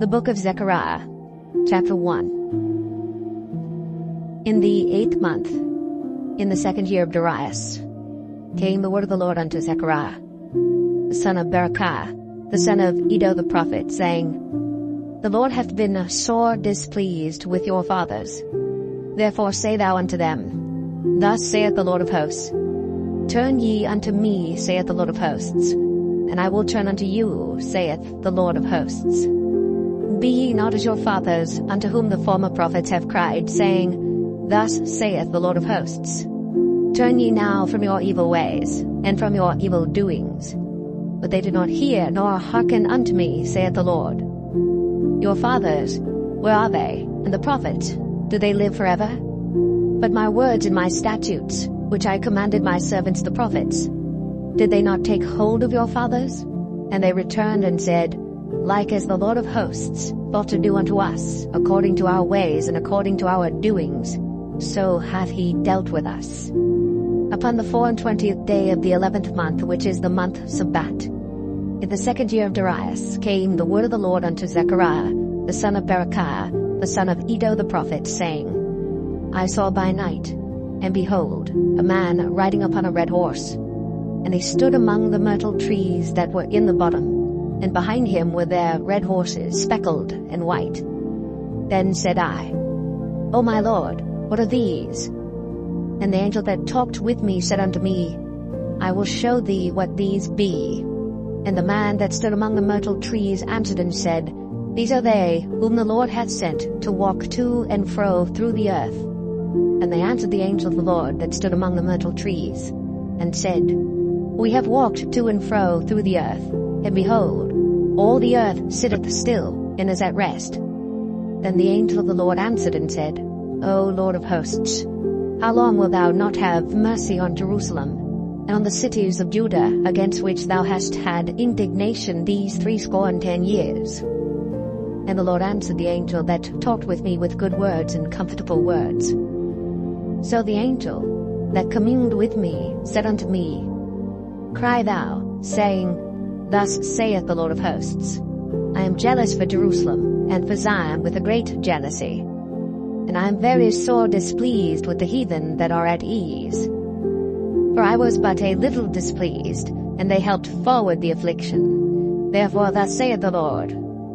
The book of Zechariah, chapter 1. In the 8th month, in the 2nd year of Darius, came the word of the Lord unto Zechariah, the son of Berechiah, the son of Iddo the prophet, saying, The Lord hath been sore displeased with your fathers. Therefore say thou unto them, Thus saith the Lord of hosts, Turn ye unto me, saith the Lord of hosts, and I will turn unto you, saith the Lord of hosts. Be ye not as your fathers, unto whom the former prophets have cried, saying, Thus saith the Lord of hosts. Turn ye now from your evil ways, and from your evil doings. But they did not hear, nor hearken unto me, saith the Lord. Your fathers, where are they? And the prophets, do they live forever? But my words and my statutes, which I commanded my servants the prophets, did they not take hold of your fathers? And they returned and said, Like as the Lord of hosts thought to do unto us, according to our ways and according to our doings, so hath he dealt with us. Upon the 24th day of the 11th month, which is the month Sabbat, in the 2nd year of Darius, came the word of the Lord unto Zechariah, the son of Berechiah, the son of Iddo the prophet, saying, I saw by night, and behold, a man riding upon a red horse, and he stood among the myrtle trees that were in the bottom, and behind him were there red horses, speckled and white. Then said I, O my Lord, what are these? And the angel that talked with me said unto me, I will show thee what these be. And the man that stood among the myrtle trees answered and said, These are they whom the Lord hath sent to walk to and fro through the earth. And they answered the angel of the Lord that stood among the myrtle trees, and said, We have walked to and fro through the earth, and behold, all the earth sitteth still, and is at rest. Then the angel of the Lord answered and said, O Lord of hosts, how long wilt thou not have mercy on Jerusalem, and on the cities of Judah, against which thou hast had indignation these 70 years? And the Lord answered the angel that talked with me with good words and comfortable words. So the angel that communed with me said unto me, Cry thou, saying, Thus saith the Lord of hosts, I am jealous for Jerusalem, and for Zion with a great jealousy. And I am very sore displeased with the heathen that are at ease. For I was but a little displeased, and they helped forward the affliction. Therefore thus saith the Lord,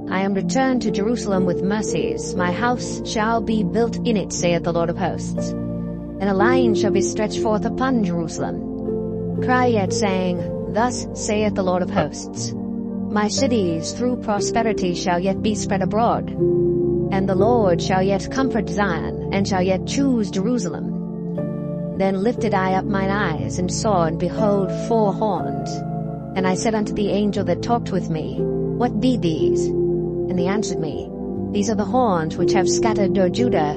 I am returned to Jerusalem with mercies, my house shall be built in it, saith the Lord of hosts. And a line shall be stretched forth upon Jerusalem. Cry yet, saying, Thus saith the Lord of hosts, My cities through prosperity shall yet be spread abroad, and the Lord shall yet comfort Zion, and shall yet choose Jerusalem. Then lifted I up mine eyes, and saw, and behold, 4 horns. And I said unto the angel that talked with me, What be these? And he answered me, These are the horns which have scattered Judah,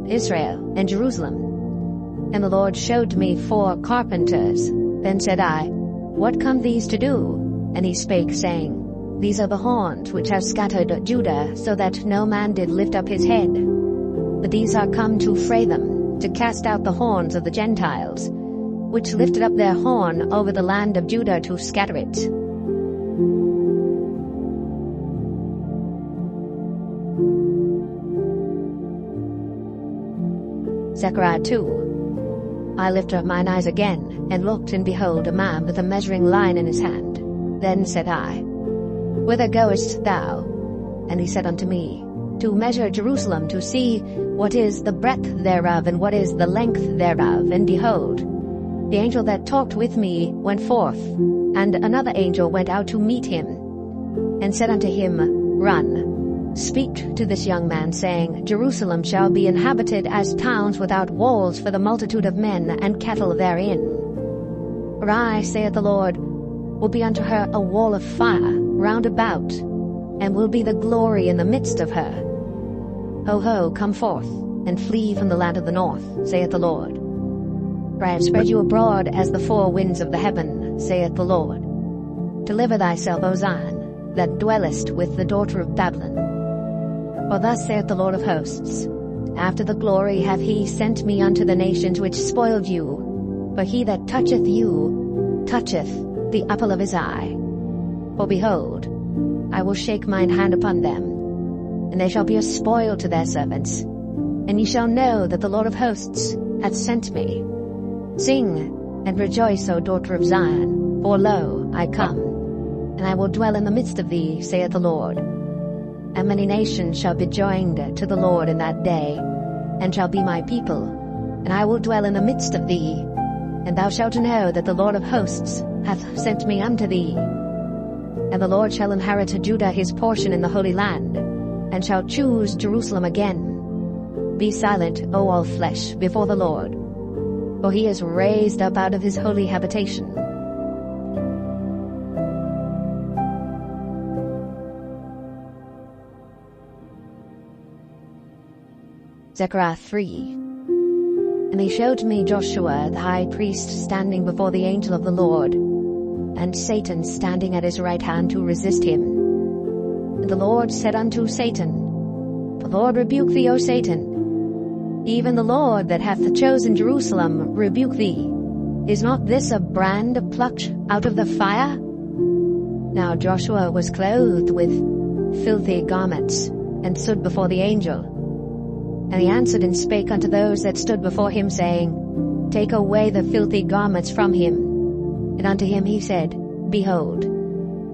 Israel, and Jerusalem. And the Lord showed me 4 carpenters. Then said I, What come these to do? And he spake, saying, These are the horns which have scattered Judah, so that no man did lift up his head. But these are come to fray them, to cast out the horns of the Gentiles, which lifted up their horn over the land of Judah to scatter it. Zechariah 2. I lifted up mine eyes again, and looked, and behold, a man with a measuring line in his hand. Then said I, Whither goest thou? And he said unto me, To measure Jerusalem, to see what is the breadth thereof, and what is the length thereof. And behold, the angel that talked with me went forth, and another angel went out to meet him, and said unto him, Run, speak to this young man, saying, Jerusalem shall be inhabited as towns without walls for the multitude of men and cattle therein. For I, saith the Lord, will be unto her a wall of fire round about, and will be the glory in the midst of her. Ho, ho, come forth, and flee from the land of the north, saith the Lord. For I have spread you abroad as the 4 winds of the heaven, saith the Lord. Deliver thyself, O Zion, that dwellest with the daughter of Babylon. For thus saith the Lord of hosts, After the glory hath he sent me unto the nations which spoiled you. For he that toucheth you toucheth the apple of his eye. For behold, I will shake mine hand upon them, and they shall be a spoil to their servants. And ye shall know that the Lord of hosts hath sent me. Sing and rejoice, O daughter of Zion, for lo, I come, and I will dwell in the midst of thee, saith the Lord. And many nations shall be joined to the Lord in that day, and shall be my people, and I will dwell in the midst of thee. And thou shalt know that the Lord of hosts hath sent me unto thee. And the Lord shall inherit Judah his portion in the Holy Land, and shall choose Jerusalem again. Be silent, O all flesh, before the Lord, for he is raised up out of his holy habitation. Zechariah 3. And he showed me Joshua the high priest standing before the angel of the Lord, and Satan standing at his right hand to resist him. And the Lord said unto Satan, The Lord rebuke thee, O Satan. Even the Lord that hath chosen Jerusalem rebuke thee. Is not this a brand plucked out of the fire? Now Joshua was clothed with filthy garments, and stood before the angel. And he answered and spake unto those that stood before him, saying, Take away the filthy garments from him. And unto him he said, Behold,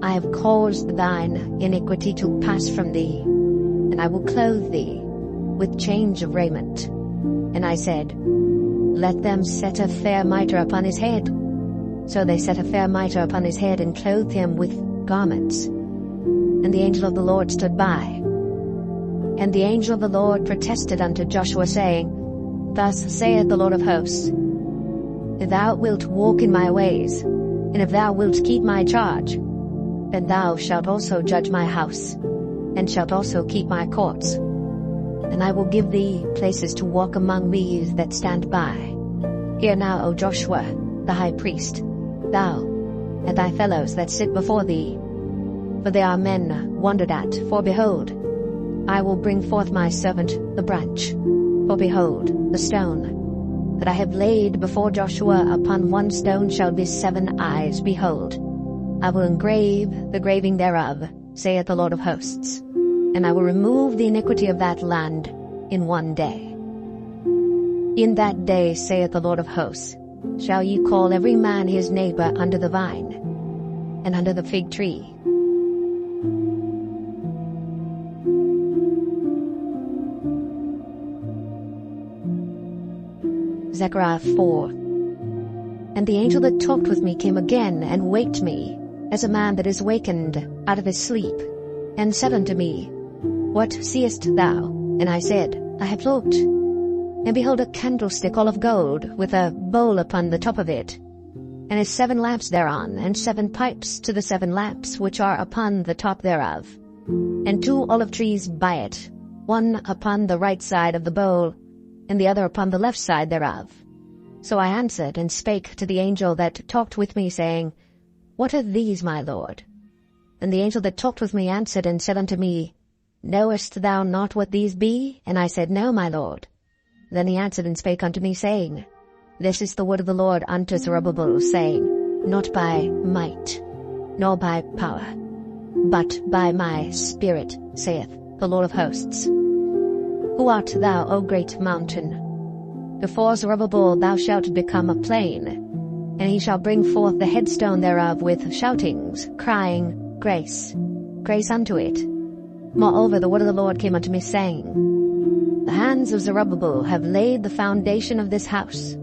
I have caused thine iniquity to pass from thee, and I will clothe thee with change of raiment. And I said, Let them set a fair mitre upon his head. So they set a fair mitre upon his head, and clothed him with garments. And the angel of the Lord stood by. And the angel of the Lord protested unto Joshua, saying, Thus saith the Lord of hosts, If thou wilt walk in my ways, and if thou wilt keep my charge, then thou shalt also judge my house, and shalt also keep my courts. And I will give thee places to walk among these that stand by. Hear now, O Joshua, the high priest, thou, and thy fellows that sit before thee. For they are men wondered at, for behold, I will bring forth my servant the branch. For behold, the stone that I have laid before Joshua upon one stone shall be 7 eyes. Behold, I will engrave the graving thereof, saith the Lord of hosts. And I will remove the iniquity of that land in one day. In that day, saith the Lord of hosts, shall ye call every man his neighbor under the vine, and under the fig tree. Zechariah 4. And the angel that talked with me came again, and waked me, as a man that is wakened out of his sleep, and said unto me, What seest thou? And I said, I have looked, and behold a candlestick all of gold, with a bowl upon the top of it, and its 7 lamps thereon, and 7 pipes to the 7 lamps which are upon the top thereof, and 2 olive trees by it, one upon the right side of the bowl, and the other upon the left side thereof. So I answered and spake to the angel that talked with me, saying, What are these, my Lord? And the angel that talked with me answered and said unto me, Knowest thou not what these be? And I said, No, my Lord. Then he answered and spake unto me, saying, This is the word of the Lord unto Zerubbabel, saying, Not by might, nor by power, but by my Spirit, saith the Lord of hosts. Who art thou, O great mountain? Before Zerubbabel thou shalt become a plain, and he shall bring forth the headstone thereof with shoutings, crying, Grace, grace unto it. Moreover, the word of the Lord came unto me, saying, The hands of Zerubbabel have laid the foundation of this house.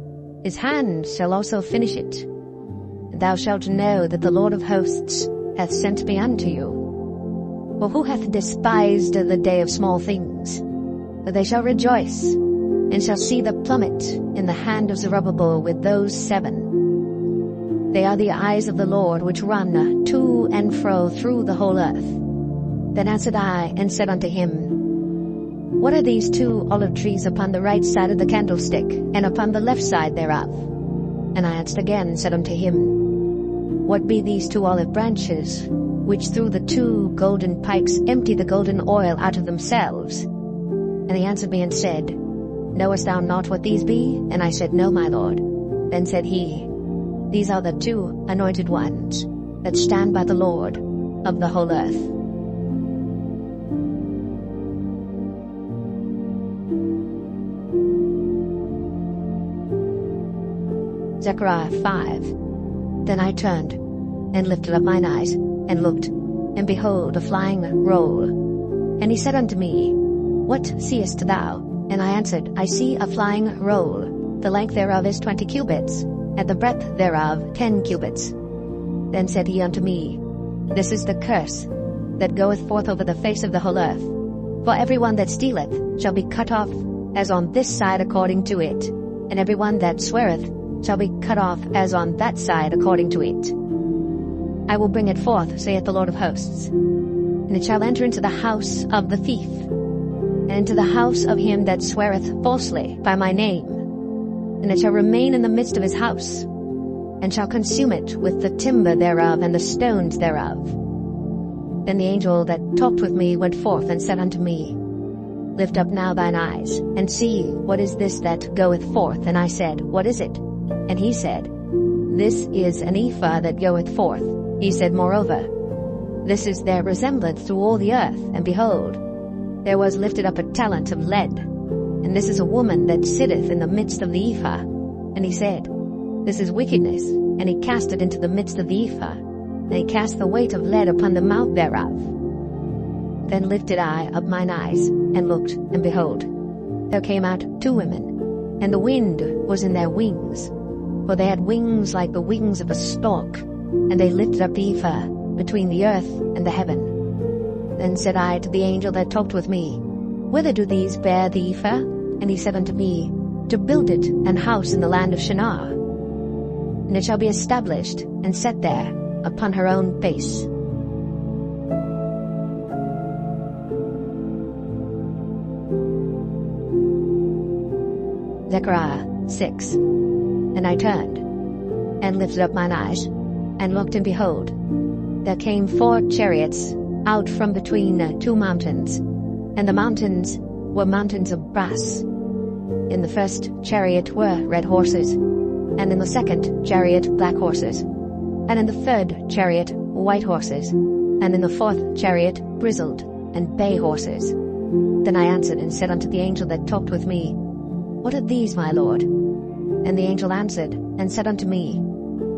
His hands shall also finish it. And thou shalt know that the Lord of hosts hath sent me unto you. For who hath despised the day of small things? But they shall rejoice, and shall see the plummet in the hand of Zerubbabel with those 7. They are the eyes of the Lord, which run to and fro through the whole earth. Then answered I, and said unto him, What are these 2 olive trees upon the right side of the candlestick, and upon the left side thereof? And I answered again, and said unto him, What be these 2 olive branches, which through the 2 golden pipes empty the golden oil out of themselves? And he answered me and said, Knowest thou not what these be? And I said, No, my Lord. Then said he, These are the 2 anointed ones that stand by the Lord of the whole earth. Zechariah 5. Then I turned, and lifted up mine eyes, and looked, and behold, a flying roll. And he said unto me, What seest thou? And I answered, I see a flying roll. The length thereof is 20 cubits, and the breadth thereof 10 cubits. Then said he unto me, This is the curse that goeth forth over the face of the whole earth. For every one that stealeth shall be cut off as on this side according to it, and every one that sweareth shall be cut off as on that side according to it. I will bring it forth, saith the Lord of hosts, and it shall enter into the house of the thief, and into the house of him that sweareth falsely by my name, and it shall remain in the midst of his house, and shall consume it with the timber thereof and the stones thereof. Then the angel that talked with me went forth and said unto me, Lift up now thine eyes, and see, what is this that goeth forth? And I said, What is it? And he said, This is an ephah that goeth forth. He said moreover, This is their resemblance through all the earth, and behold, there was lifted up a talent of lead, and this is a woman that sitteth in the midst of the ephah. And he said, This is wickedness, and he cast it into the midst of the ephah, and he cast the weight of lead upon the mouth thereof. Then lifted I up mine eyes, and looked, and behold, there came out 2 women, and the wind was in their wings, for they had wings like the wings of a stork, and they lifted up the ephah between the earth and the heaven. Then said I to the angel that talked with me, Whither do these bear the ephah? And he said unto me, To build it an house in the land of Shinar. And it shall be established and set there upon her own base. Zechariah 6. And I turned, and lifted up mine eyes, and looked, and behold, there came 4 chariots out from between 2 mountains, and the mountains were mountains of brass. In the first chariot were red horses, and in the second chariot black horses, and in the third chariot white horses, and in the fourth chariot grizzled and bay horses. Then I answered and said unto the angel that talked with me, What are these, my Lord? And the angel answered and said unto me,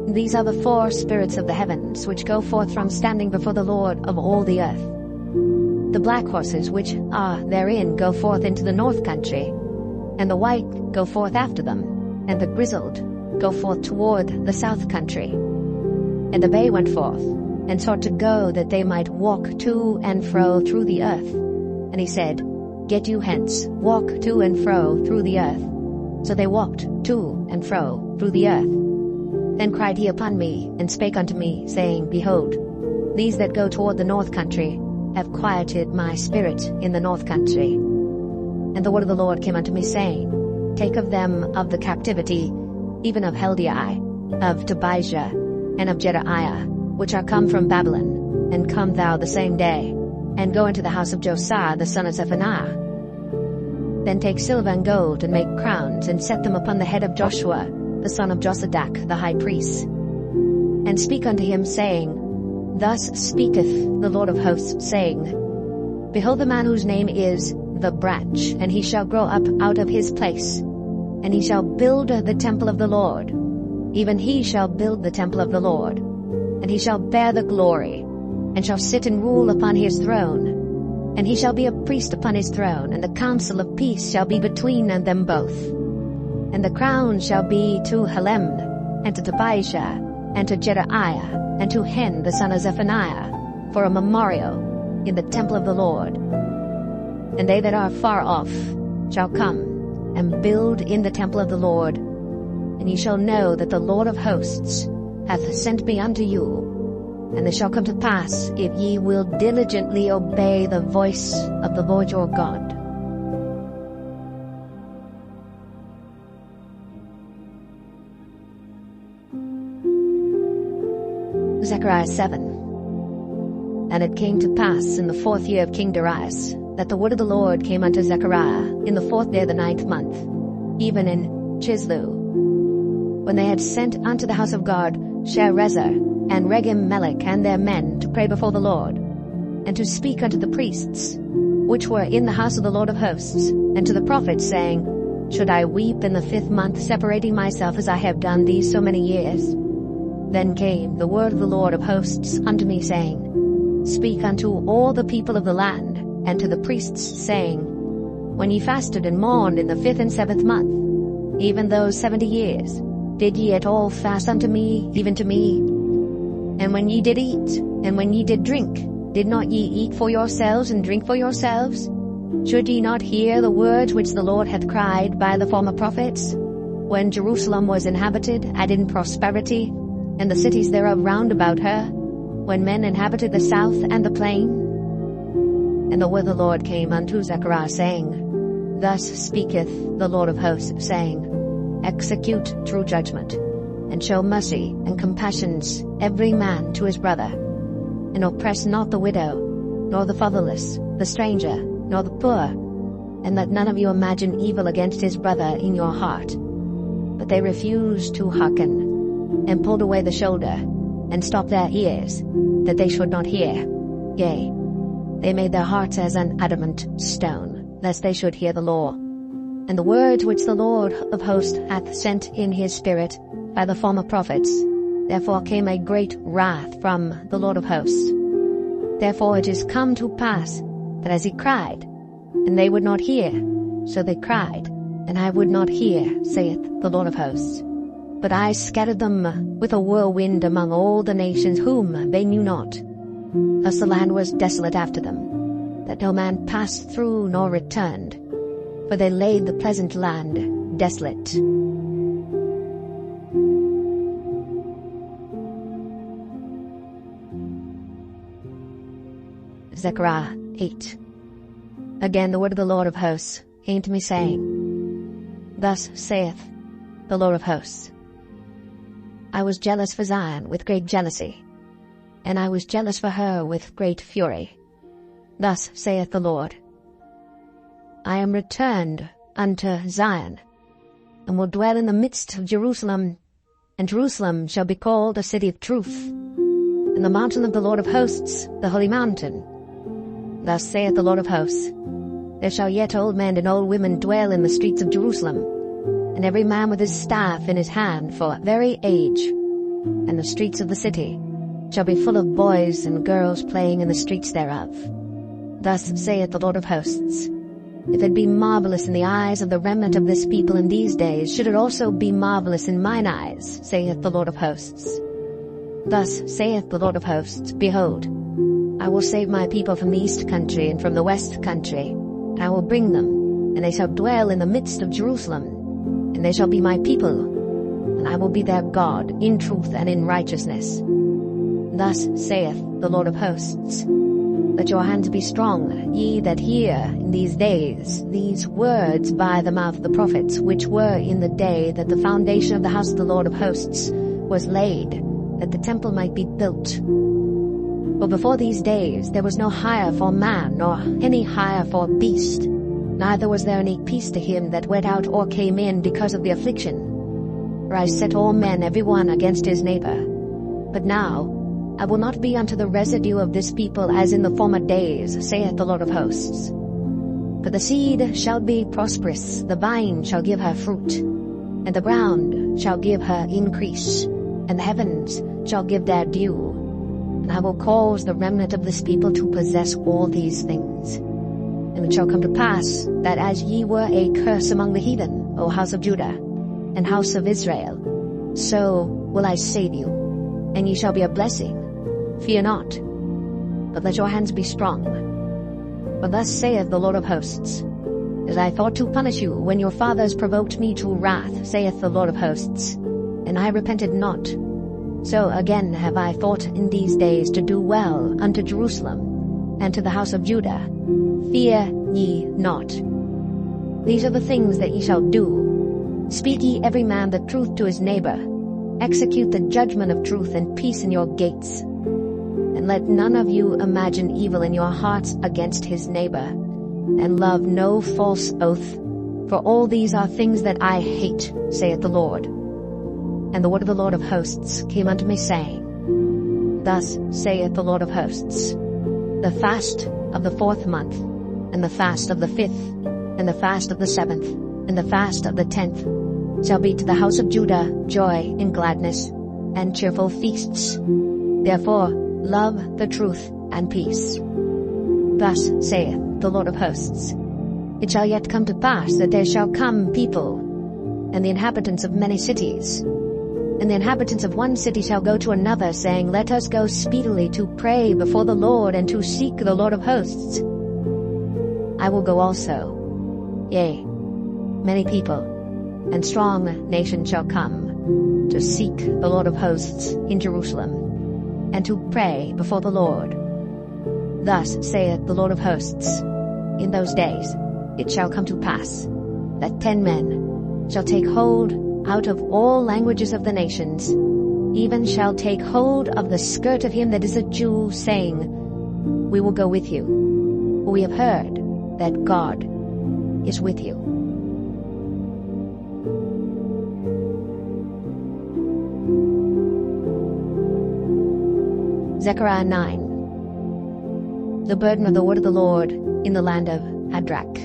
These are the 4 spirits of the heavens, which go forth from standing before the Lord of all the earth. The black horses which are therein go forth into the north country, and the white go forth after them, and the grizzled go forth toward the south country. And the bay went forth, and sought to go that they might walk to and fro through the earth. And he said, Get you hence, walk to and fro through the earth. So they walked to and fro through the earth. Then cried he upon me, and spake unto me, saying, Behold, these that go toward the north country have quieted my spirit in the north country. And the word of the Lord came unto me, saying, Take of them of the captivity, even of Heldai, of Tobijah, and of Jedaiah, which are come from Babylon, and come thou the same day, and go into the house of Josiah the son of Zephaniah. Then take silver and gold, and make crowns, and set them upon the head of Joshua the son of Josadak the high priest. And speak unto him, saying, Thus speaketh the Lord of hosts, saying, Behold, the man whose name is the branch, and he shall grow up out of his place, and he shall build the temple of the Lord. Even he shall build the temple of the Lord, and he shall bear the glory, and shall sit and rule upon his throne. And he shall be a priest upon his throne, and the counsel of peace shall be between them both. And the crown shall be to Helem, and to Tobijah, and to Jedaiah, and to Hen the son of Zephaniah, for a memorial in the temple of the Lord. And they that are far off shall come and build in the temple of the Lord. And ye shall know that the Lord of hosts hath sent me unto you. And it shall come to pass, if ye will diligently obey the voice of the Lord your God. Zechariah 7. And it came to pass in the 4th year of King Darius, that the word of the Lord came unto Zechariah in the 4th day of the 9th month, even in Chislu, when they had sent unto the house of God Sherezer and Regem-melech and their men to pray before the Lord, and to speak unto the priests, which were in the house of the Lord of hosts, and to the prophets, saying, should I weep in the 5th month, separating myself as I have done these so many years? Then came the word of the Lord of hosts unto me, saying, Speak unto all the people of the land, and to the priests, saying, When ye fasted and mourned in the 5th and 7th month, even those 70 years, did ye at all fast unto me, even to me? And when ye did eat, and when ye did drink, did not ye eat for yourselves and drink for yourselves? Should ye not hear the words which the Lord hath cried by the former prophets, when Jerusalem was inhabited and in prosperity, and the cities thereof round about her, when men inhabited the south and the plain? And the word of the Lord came unto Zechariah, saying, Thus speaketh the Lord of hosts, saying, Execute true judgment, and show mercy and compassions every man to his brother, and oppress not the widow, nor the fatherless, the stranger, nor the poor, and let none of you imagine evil against his brother in your heart. But they refused to hearken, and pulled away the shoulder, and stopped their ears, that they should not hear. Yea, they made their hearts as an adamant stone, lest they should hear the law. And the words which the Lord of hosts hath sent in his spirit by the former prophets, therefore came a great wrath from the Lord of hosts. Therefore it is come to pass, that as he cried, and they would not hear, so they cried, and I would not hear, saith the Lord of hosts. But I scattered them with a whirlwind among all the nations whom they knew not. Thus the land was desolate after them, that no man passed through nor returned, for they laid the pleasant land desolate. Zechariah 8. Again the word of the Lord of hosts came to me, saying, Thus saith the Lord of hosts, I was jealous for Zion with great jealousy, and I was jealous for her with great fury. Thus saith the Lord, I am returned unto Zion, and will dwell in the midst of Jerusalem, and Jerusalem shall be called a city of truth, and the mountain of the Lord of hosts, the holy mountain. Thus saith the Lord of hosts, There shall yet old men and old women dwell in the streets of Jerusalem, and every man with his staff in his hand for very age, and the streets of the city shall be full of boys and girls playing in the streets thereof. Thus saith the Lord of hosts, If it be marvelous in the eyes of the remnant of this people in these days, should it also be marvelous in mine eyes, saith the Lord of hosts. Thus saith the Lord of hosts, Behold, I will save my people from the east country and from the west country, and I will bring them, and they shall dwell in the midst of Jerusalem, and they shall be my people, and I will be their God in truth and in righteousness. Thus saith the Lord of hosts, Let your hands be strong, ye that hear in these days these words by the mouth of the prophets, which were in the day that the foundation of the house of the Lord of hosts was laid, that the temple might be built. For before these days there was no hire for man, nor any hire for beast, neither was there any peace to him that went out or came in because of the affliction. For I set all men every one against his neighbor. But now I will not be unto the residue of this people as in the former days, saith the Lord of hosts. For the seed shall be prosperous, the vine shall give her fruit, and the ground shall give her increase, and the heavens shall give their dew. And I will cause the remnant of this people to possess all these things. And it shall come to pass, that as ye were a curse among the heathen, O house of Judah, and house of Israel, so will I save you, and ye shall be a blessing. Fear not, but let your hands be strong. For thus saith the Lord of hosts, As I thought to punish you when your fathers provoked me to wrath, saith the Lord of hosts, and I repented not, so again have I thought in these days to do well unto Jerusalem, and to the house of Judah. Fear ye not. These are the things that ye shall do. Speak ye every man the truth to his neighbor. Execute the judgment of truth and peace in your gates. And let none of you imagine evil in your hearts against his neighbor, and love no false oath, for all these are things that I hate, saith the Lord. And the word of the Lord of hosts came unto me, saying, Thus saith the Lord of hosts, The fast of the 4th month, and the fast of the 5th, and the fast of the 7th, and the fast of the 10th shall be to the house of Judah joy and gladness, and cheerful feasts. Therefore love the truth and peace. Thus saith the Lord of hosts, It shall yet come to pass that there shall come people, and the inhabitants of many cities, and the inhabitants of one city shall go to another, saying, Let us go speedily to pray before the Lord, and to seek the Lord of hosts. I will go also. Yea, many people and strong nations shall come to seek the Lord of hosts in Jerusalem, and to pray before the Lord. Thus saith the Lord of hosts, In those days it shall come to pass that 10 men shall take hold out of all languages of the nations, even shall take hold of the skirt of him that is a Jew, saying, We will go with you, for we have heard that God is with you. Zechariah 9. The burden of the word of the Lord in the land of Hadrach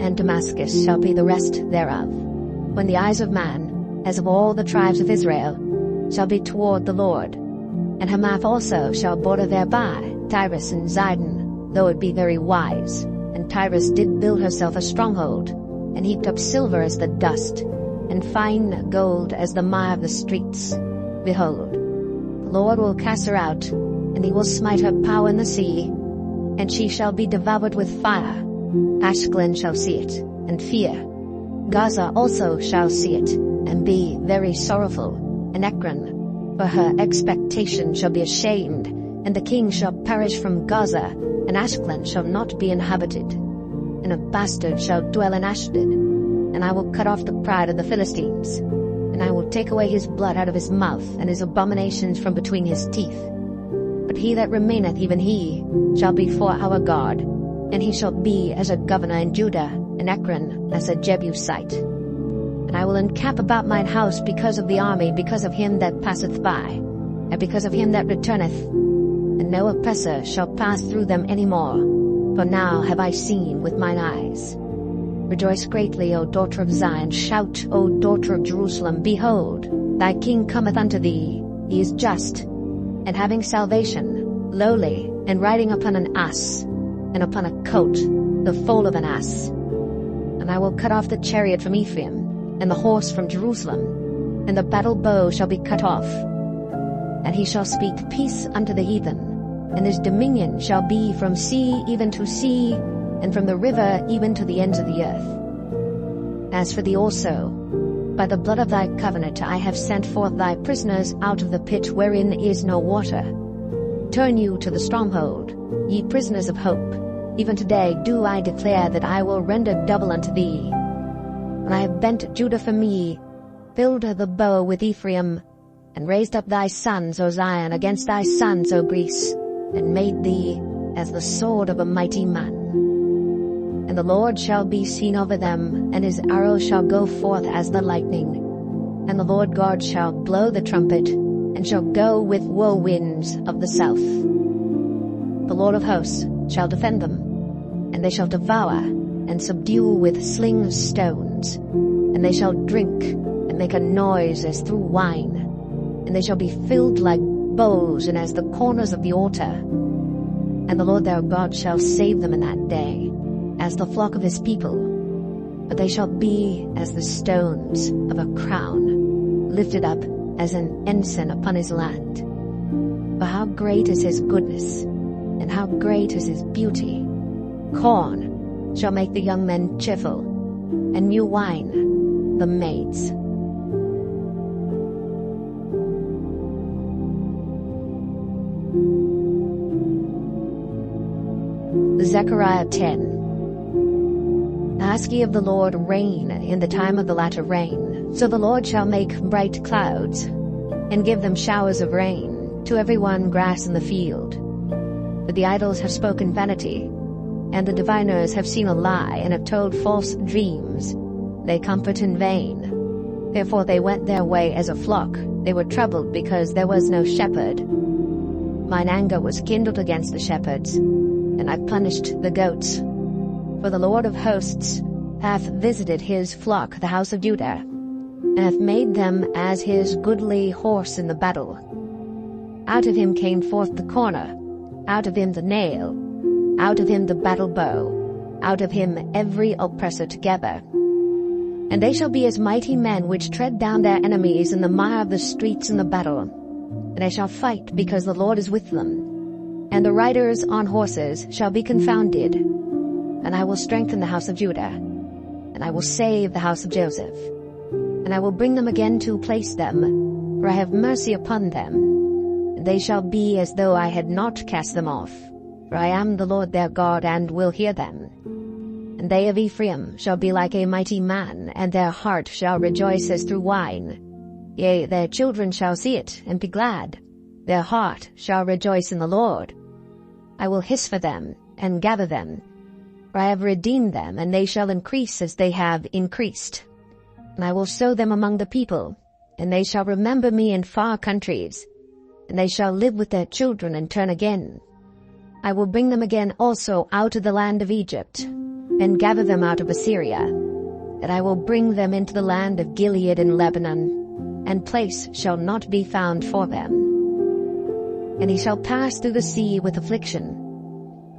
and Damascus shall be the rest thereof, when the eyes of man, as of all the tribes of Israel, shall be toward the Lord. And Hamath also shall border thereby, Tyrus and Zidon, though it be very wise. And Tyrus did build herself a stronghold, and heaped up silver as the dust, and fine gold as the mire of the streets. Behold, the Lord will cast her out, and he will smite her power in the sea, and she shall be devoured with fire. Ashkelon shall see it, and fear. Gaza also shall see it, and be very sorrowful, and Ekron, for her expectation shall be ashamed, and the king shall perish from Gaza, and Ashkelon shall not be inhabited. And a bastard shall dwell in Ashdod, and I will cut off the pride of the Philistines, and I will take away his blood out of his mouth, and his abominations from between his teeth. But he that remaineth, even he, shall be for our God, and he shall be as a governor in Judah, and Ekron as a Jebusite. And I will encamp about mine house because of the army, because of him that passeth by, and because of him that returneth. And no oppressor shall pass through them any more, for now have I seen with mine eyes. Rejoice greatly, O daughter of Zion, shout, O daughter of Jerusalem, behold, thy king cometh unto thee, he is just, and having salvation, lowly, and riding upon an ass, and upon a coat, the foal of an ass. And I will cut off the chariot from Ephraim, and the horse from Jerusalem, and the battle bow shall be cut off. And he shall speak peace unto the heathen, and his dominion shall be from sea even to sea, and from the river even to the ends of the earth. As for thee also, by the blood of thy covenant I have sent forth thy prisoners out of the pit wherein is no water. Turn you to the stronghold, ye prisoners of hope. Even today do I declare that I will render double unto thee. When I have bent Judah for me, filled the bow with Ephraim, and raised up thy sons, O Zion, against thy sons, O Greece, and made thee as the sword of a mighty man. And the Lord shall be seen over them, and his arrow shall go forth as the lightning. And the Lord God shall blow the trumpet, and shall go with whirlwinds of the south. The Lord of hosts shall defend them, and they shall devour and subdue with sling stones. And they shall drink and make a noise as through wine, and they shall be filled like bowls and as the corners of the altar. And the Lord their God shall save them in that day, as the flock of his people. But they shall be as the stones of a crown, lifted up as an ensign upon his land. For how great is his goodness, and how great is his beauty! Corn shall make the young men cheerful, and new wine the maids. Zechariah 10. Ask ye of the Lord rain in the time of the latter rain. So the Lord shall make bright clouds, and give them showers of rain, to every one grass in the field. But the idols have spoken vanity, and the diviners have seen a lie, and have told false dreams. They comfort in vain. Therefore they went their way as a flock. They were troubled because there was no shepherd. Mine anger was kindled against the shepherds, and I punished the goats. For the Lord of hosts hath visited his flock, the house of Judah, and hath made them as his goodly horse in the battle. Out of him came forth the corner, out of him the nail, out of him the battle bow, out of him every oppressor together. And they shall be as mighty men which tread down their enemies in the mire of the streets in the battle. And they shall fight because the Lord is with them. And the riders on horses shall be confounded. And I will strengthen the house of Judah, and I will save the house of Joseph. And I will bring them again to place them, for I have mercy upon them. And they shall be as though I had not cast them off, for I am the Lord their God, and will hear them. And they of Ephraim shall be like a mighty man, and their heart shall rejoice as through wine. Yea, their children shall see it, and be glad. Their heart shall rejoice in the Lord. I will hiss for them, and gather them, for I have redeemed them, and they shall increase as they have increased. And I will sow them among the people, and they shall remember me in far countries, and they shall live with their children and turn again. I will bring them again also out of the land of Egypt, and gather them out of Assyria, and I will bring them into the land of Gilead and Lebanon, and place shall not be found for them. And he shall pass through the sea with affliction,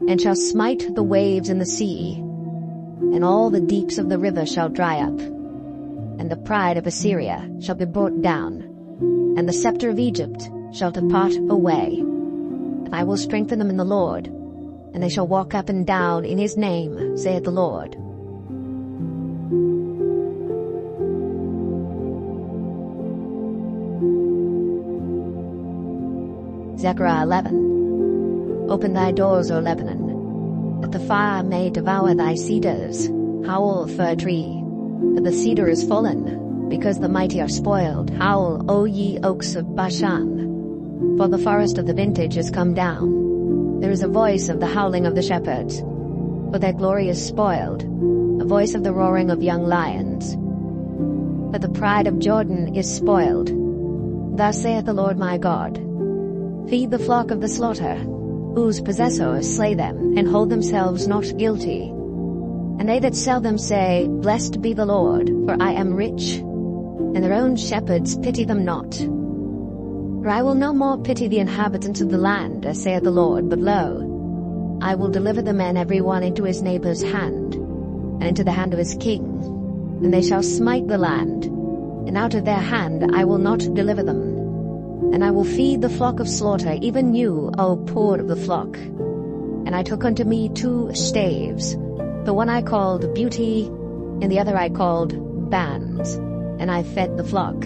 and shall smite the waves in the sea, and all the deeps of the river shall dry up. And the pride of Assyria shall be brought down, and the scepter of Egypt shall depart away. And I will strengthen them in the Lord, and they shall walk up and down in his name, saith the Lord. Zechariah 11. Open thy doors, O Lebanon, that the fire may devour thy cedars. Howl, fir tree, that the cedar is fallen, because the mighty are spoiled. Howl, O ye oaks of Bashan, for the forest of the vintage is come down. There is a voice of the howling of the shepherds, for their glory is spoiled, a voice of the roaring of young lions. But the pride of Jordan is spoiled. Thus saith the Lord my God, feed the flock of the slaughter, whose possessors slay them, and hold themselves not guilty. And they that sell them say, Blessed be the Lord, for I am rich. And their own shepherds pity them not. For I will no more pity the inhabitants of the land, as saith the Lord, but lo, I will deliver the men every one into his neighbor's hand, and into the hand of his king. And they shall smite the land, and out of their hand I will not deliver them. And I will feed the flock of slaughter, even you, O poor of the flock. And I took unto me 2 staves, the one I called Beauty, and the other I called Bands, and I fed the flock.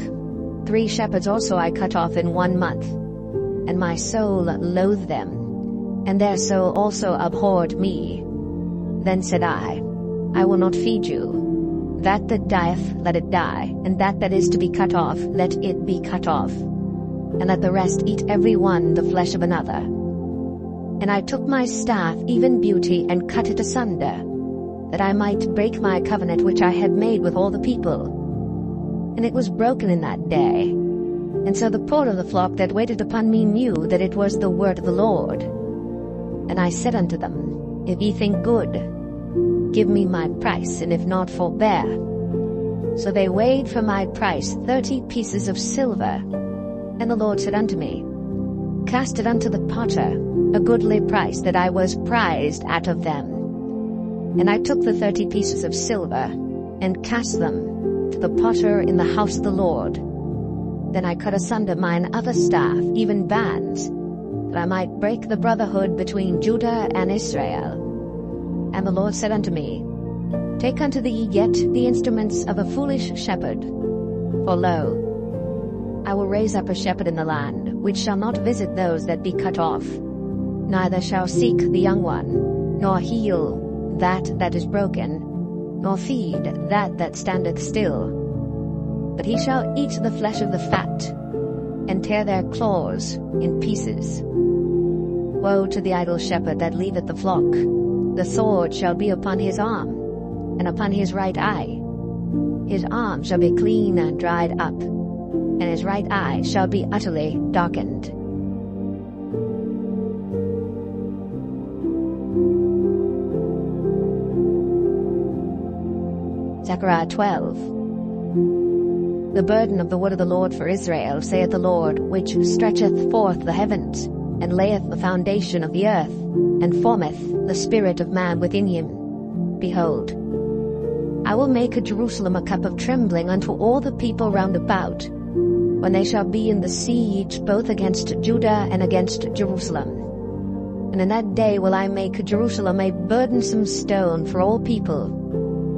3 shepherds also I cut off in 1 month, and my soul loathed them, and their soul also abhorred me. Then said I will not feed you. That dieth, let it die, and that is to be cut off, let it be cut off. And let the rest eat every one the flesh of another. And I took my staff, even Beauty, and cut it asunder, that I might break my covenant which I had made with all the people. And it was broken in that day. And so the poor of the flock that waited upon me knew that it was the word of the Lord. And I said unto them, If ye think good, give me my price, and if not, forbear. So they weighed for my price 30 pieces of silver. And the Lord said unto me, Cast it unto the potter, a goodly price that I was prized out of them. And I took the 30 pieces of silver, and cast them to the potter in the house of the Lord. Then I cut asunder mine other staff, even Bands, that I might break the brotherhood between Judah and Israel. And the Lord said unto me, Take unto thee yet the instruments of a foolish shepherd. For lo, I will raise up a shepherd in the land, which shall not visit those that be cut off, neither shall seek the young one, nor heal that is broken, nor feed that standeth still. But he shall eat the flesh of the fat, and tear their claws in pieces. Woe to the idle shepherd that leaveth the flock! The sword shall be upon his arm, and upon his right eye. His arm shall be clean and dried up, and his right eye shall be utterly darkened. Zechariah 12. The burden of the word of the Lord for Israel, saith the Lord, which stretcheth forth the heavens, and layeth the foundation of the earth, and formeth the spirit of man within him. Behold, I will make Jerusalem a cup of trembling unto all the people round about, when they shall be in the siege both against Judah and against Jerusalem. And in that day will I make Jerusalem a burdensome stone for all people.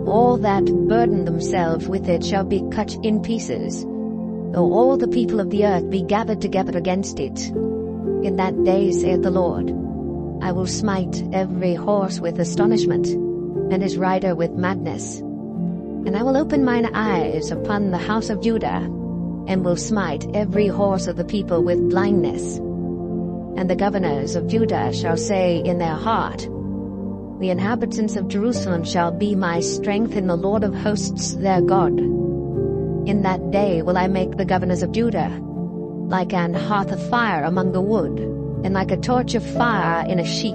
All that burden themselves with it shall be cut in pieces, though all the people of the earth be gathered together against it. In that day, saith the Lord, I will smite every horse with astonishment, and his rider with madness. And I will open mine eyes upon the house of Judah, and will smite every horse of the people with blindness. And the governors of Judah shall say in their heart, the inhabitants of Jerusalem shall be my strength in the Lord of hosts their God. In that day will I make the governors of Judah like an hearth of fire among the wood, and like a torch of fire in a sheath.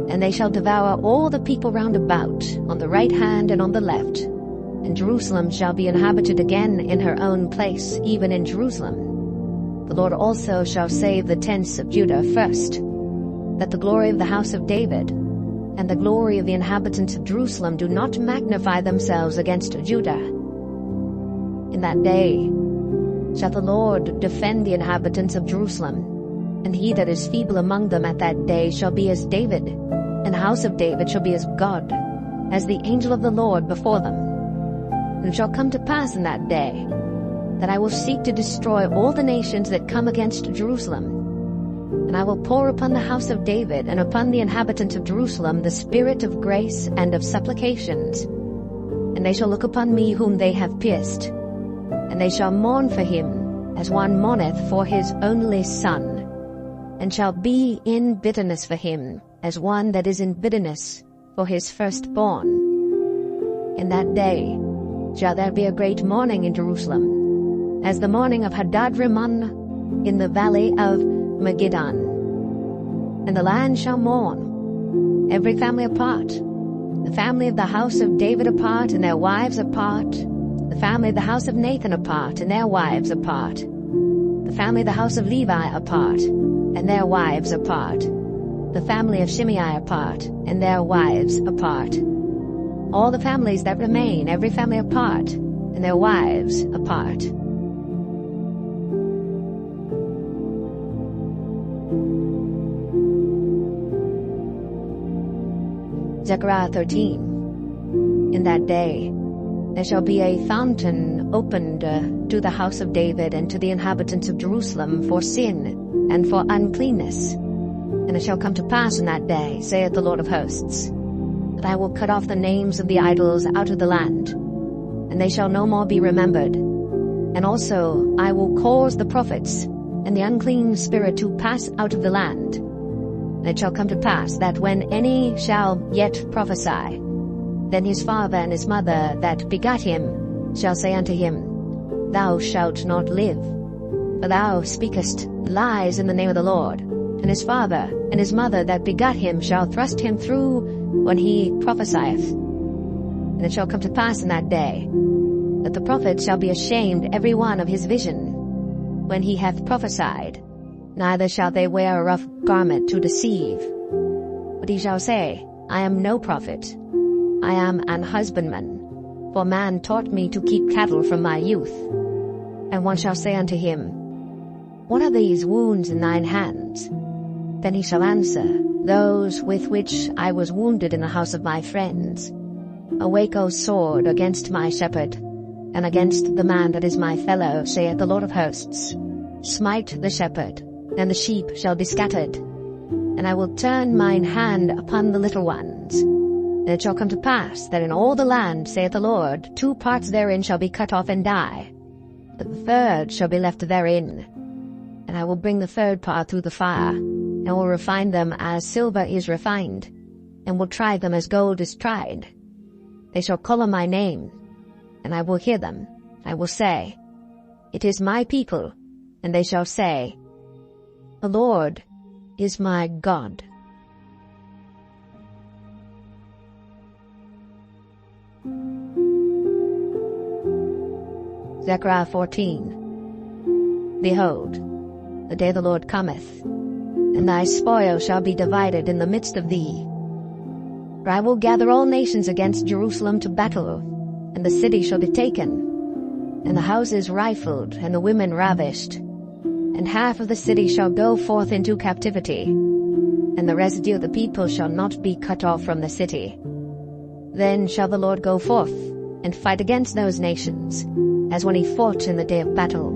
And they shall devour all the people round about, on the right hand and on the left. And Jerusalem shall be inhabited again in her own place, even in Jerusalem. The Lord also shall save the tents of Judah first, that the glory of the house of David and the glory of the inhabitants of Jerusalem do not magnify themselves against Judah. In that day shall the Lord defend the inhabitants of Jerusalem, and he that is feeble among them at that day shall be as David, and the house of David shall be as God, as the angel of the Lord before them. And it shall come to pass in that day that I will seek to destroy all the nations that come against Jerusalem. And I will pour upon the house of David and upon the inhabitants of Jerusalem the spirit of grace and of supplications. And they shall look upon me whom they have pierced, and they shall mourn for him as one mourneth for his only son, and shall be in bitterness for him as one that is in bitterness for his firstborn. In that day shall there be a great mourning in Jerusalem, as the mourning of Hadad-rimmon in the valley of Megiddon. And the land shall mourn, every family apart, the family of the house of David apart, and their wives apart, the family of the house of Nathan apart, and their wives apart, the family of the house of Levi apart, and their wives apart, the family of Shimei apart, and their wives apart. All the families that remain, every family apart, and their wives apart. Zechariah 13. In that day there shall be a fountain opened to the house of David and to the inhabitants of Jerusalem for sin and for uncleanness. And it shall come to pass in that day, saith the Lord of hosts, that I will cut off the names of the idols out of the land, and they shall no more be remembered. And also I will cause the prophets and the unclean spirit to pass out of the land. And it shall come to pass that when any shall yet prophesy, then his father and his mother that begat him shall say unto him, Thou shalt not live, for thou speakest lies in the name of the Lord. And his father and his mother that begat him shall thrust him through when he prophesieth. And it shall come to pass in that day that the prophet shall be ashamed every one of his vision when he hath prophesied, neither shall they wear a rough garment to deceive. But he shall say, I am no prophet, I am an husbandman, for man taught me to keep cattle from my youth. And one shall say unto him, What are these wounds in thine hands? Then he shall answer, Those with which I was wounded in the house of my friends. Awake, O sword, against my shepherd, and against the man that is my fellow, saith the Lord of hosts. Smite the shepherd, and the sheep shall be scattered. And I will turn mine hand upon the little ones. And it shall come to pass that in all the land, saith the Lord, 2 parts therein shall be cut off and die, but the third shall be left therein. And I will bring the third part through the fire, and will refine them as silver is refined, and will try them as gold is tried. They shall call on my name, and I will hear them. I will say, It is my people, and they shall say, The Lord is my God. Zechariah 14. Behold, the day of the Lord cometh, and thy spoil shall be divided in the midst of thee. For I will gather all nations against Jerusalem to battle, and the city shall be taken, and the houses rifled, and the women ravished. And half of the city shall go forth into captivity, and the residue of the people shall not be cut off from the city. Then shall the Lord go forth, and fight against those nations, as when he fought in the day of battle.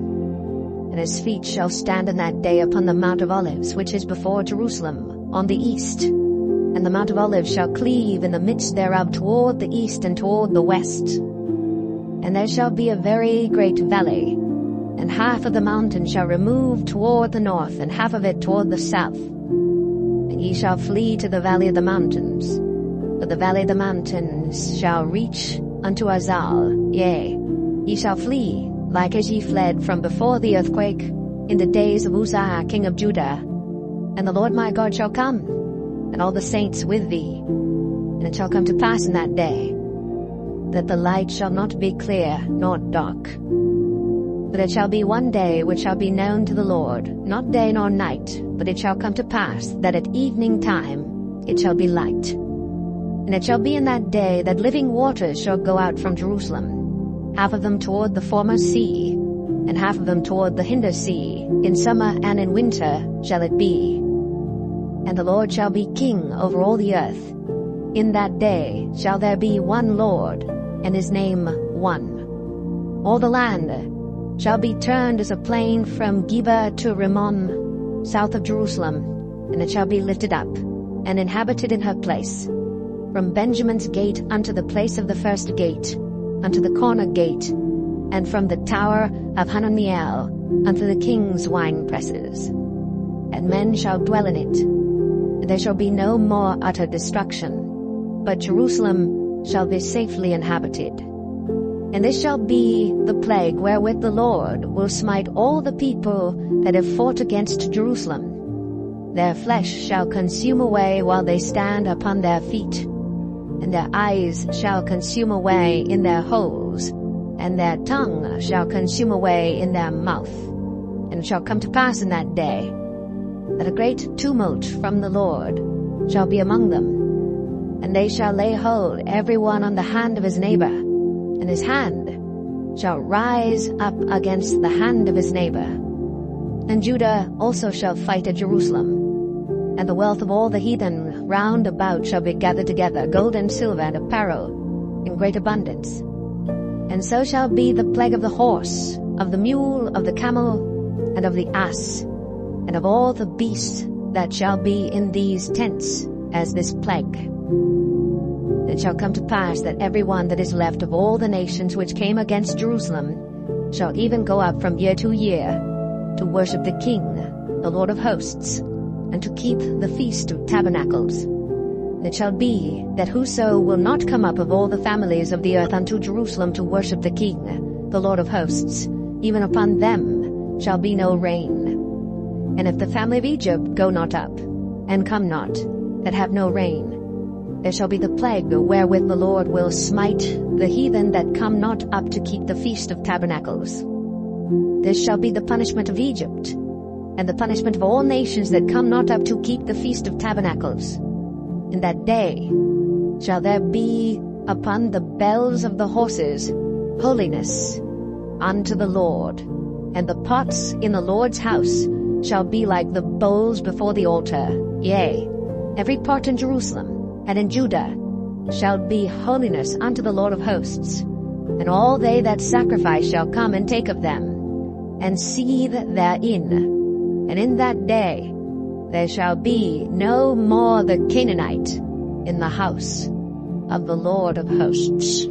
And his feet shall stand in that day upon the Mount of Olives, which is before Jerusalem, on the east. And the Mount of Olives shall cleave in the midst thereof toward the east and toward the west. And there shall be a very great valley, and half of the mountain shall remove toward the north, and half of it toward the south. And ye shall flee to the valley of the mountains, for the valley of the mountains shall reach unto Azal. Yea, ye shall flee, like as ye fled from before the earthquake in the days of Uzziah king of Judah. And the Lord my God shall come, and all the saints with thee. And it shall come to pass in that day, that the light shall not be clear nor dark. But it shall be one day which shall be known to the Lord, not day nor night, but it shall come to pass that at evening time it shall be light. And it shall be in that day that living waters shall go out from Jerusalem, half of them toward the former sea, and half of them toward the hinder sea. In summer and in winter shall it be. And the Lord shall be king over all the earth. In that day shall there be one Lord, and his name one. All the land shall be turned as a plain from Geba to Rimmon, south of Jerusalem, and it shall be lifted up, and inhabited in her place, from Benjamin's gate unto the place of the first gate, unto the corner gate, and from the tower of Hananiel unto the king's wine presses. And men shall dwell in it, and there shall be no more utter destruction, but Jerusalem shall be safely inhabited. And this shall be the plague wherewith the Lord will smite all the people that have fought against Jerusalem. Their flesh shall consume away while they stand upon their feet, and their eyes shall consume away in their holes, and their tongue shall consume away in their mouth. And it shall come to pass in that day, that a great tumult from the Lord shall be among them, and they shall lay hold every one on the hand of his neighbor, and his hand shall rise up against the hand of his neighbor. And Judah also shall fight at Jerusalem, and the wealth of all the heathen round about shall be gathered together, gold and silver and apparel in great abundance. And so shall be the plague of the horse, of the mule, of the camel, and of the ass, and of all the beasts that shall be in these tents, as this plague. It shall come to pass that every one that is left of all the nations which came against Jerusalem shall even go up from year to year to worship the King, the Lord of hosts, and to keep the Feast of Tabernacles. And it shall be that whoso will not come up of all the families of the earth unto Jerusalem to worship the King, the Lord of hosts, even upon them shall be no rain. And if the family of Egypt go not up, and come not, that have no rain, there shall be the plague wherewith the Lord will smite the heathen that come not up to keep the Feast of Tabernacles. This shall be the punishment of Egypt, and the punishment of all nations that come not up to keep the Feast of Tabernacles. In that day shall there be upon the bells of the horses holiness unto the Lord, and the pots in the Lord's house shall be like the bowls before the altar. Yea, every pot in Jerusalem and in Judah shall be holiness unto the Lord of hosts, and all they that sacrifice shall come and take of them, and seethe therein. And in that day there shall be no more the Canaanite in the house of the Lord of hosts.